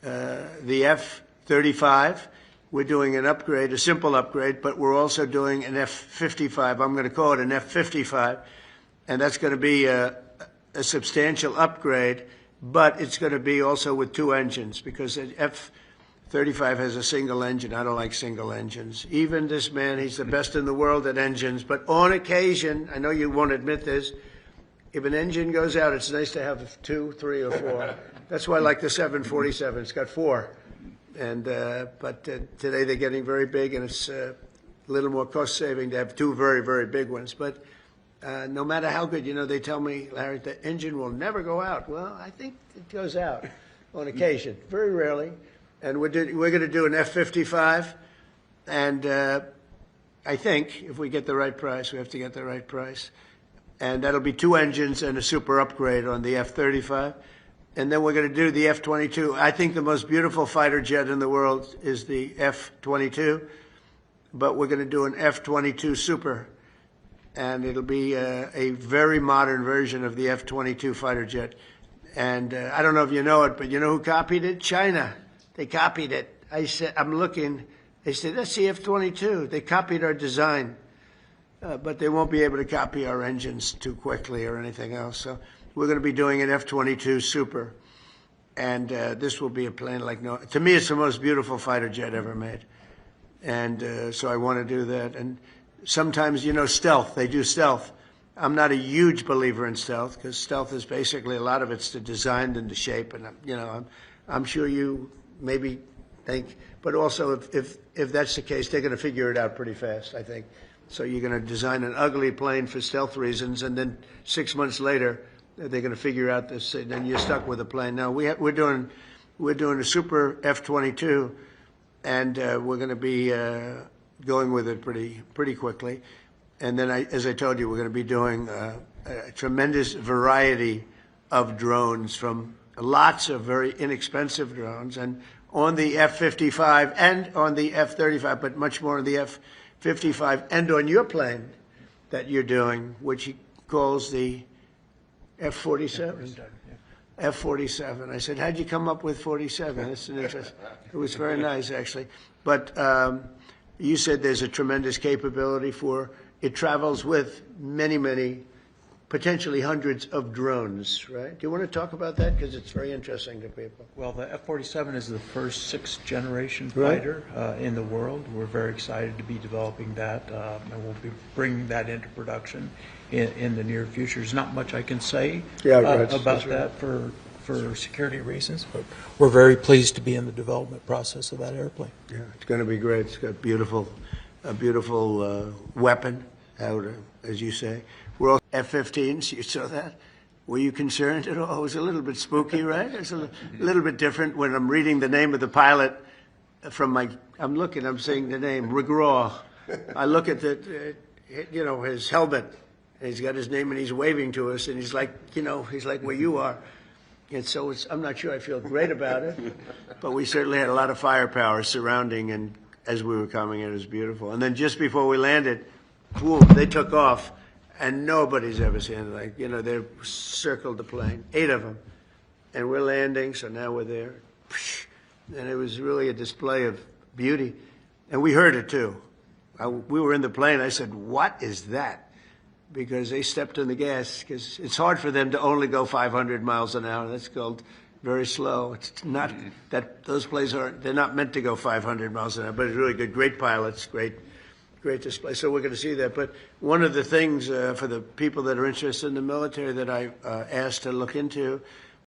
the F-35. We're doing an upgrade, a simple upgrade, but we're also doing an F-55. I'm going to call it an F-55, and that's going to be a substantial upgrade, but it's going to be also with two engines because the F-35 has a single engine. I don't like single engines. Even this man, he's the best in the world at engines, but on occasion, I know you won't admit this, if an engine goes out, it's nice to have 2, 3, or 4. That's why I like the 747. It's got 4. And but today they're getting very big, and it's a little more cost-saving to have 2 very, very big ones. But no matter how good, they tell me, Larry, the engine will never go out. Well, I think it goes out on occasion, very rarely. And we're going to do an F-55, and I think if we get the right price, we have to get the right price. And that'll be 2 engines and a super upgrade on the F-35. And then we're going to do the F-22. I think the most beautiful fighter jet in the world is the F-22, but we're going to do an F-22 Super, and it'll be a very modern version of the F-22 fighter jet. And I don't know if you know it, but you know who copied it? China. They copied it. I said, I'm looking. They said, that's the F-22. They copied our design, but they won't be able to copy our engines too quickly or anything else. So we're going to be doing an F-22 Super, and this will be a plane like no. To me, it's the most beautiful fighter jet ever made, and so I want to do that. And sometimes, stealth. They do stealth. I'm not a huge believer in stealth because stealth is basically a lot of it's the design and the shape, and I'm sure you maybe think, but also if that's the case, they're going to figure it out pretty fast, I think. So you're going to design an ugly plane for stealth reasons, and then 6 months later, they're going to figure out this, and then you're stuck with a plane. Now we're doing a super F-22, and we're going to be going with it pretty quickly. And then, as I told you, we're going to be doing a tremendous variety of drones, from lots of very inexpensive drones, and on the F-55 and on the F-35, but much more on the F-55 and on your plane that you're doing, which he calls the F-47. F-47. I said, how'd you come up with 47? That's an interest. It was very nice, actually. But you said there's a tremendous capability for it. Travels with many, many, potentially hundreds of drones, right? Do you want to talk about that? Because it's very interesting to people. Well, the F-47 is the first 6th-generation fighter in the world. We're very excited to be developing that, and we'll be bringing that into production in the near future. There's not much I can say about that for security reasons, but we're very pleased to be in the development process of that airplane. Yeah, it's going to be great. It's got a beautiful weapon, as you say. We're all F-15s. You saw that? Were you concerned at all? It was a little bit spooky, right? It's a little bit different when I'm reading the name of the pilot from I'm saying the name, Rigraw. I look at his helmet, and he's got his name, and he's waving to us, and he's like where you are. And so I'm not sure I feel great about it, but we certainly had a lot of firepower surrounding, and as we were coming in, it was beautiful. And then just before we landed, boom, they took off. And nobody's ever seen it. They circled the plane, 8 of them. And we're landing, so now we're there. And it was really a display of beauty. And we heard it, too. We were in the plane. I said, what is that? Because they stepped on the gas. Because it's hard for them to only go 500 miles an hour. That's called very slow. It's not that those planes they're not meant to go 500 miles an hour. But it's really good. Great pilots, great display. So we're going to see that. But one of the things for the people that are interested in the military that I asked to look into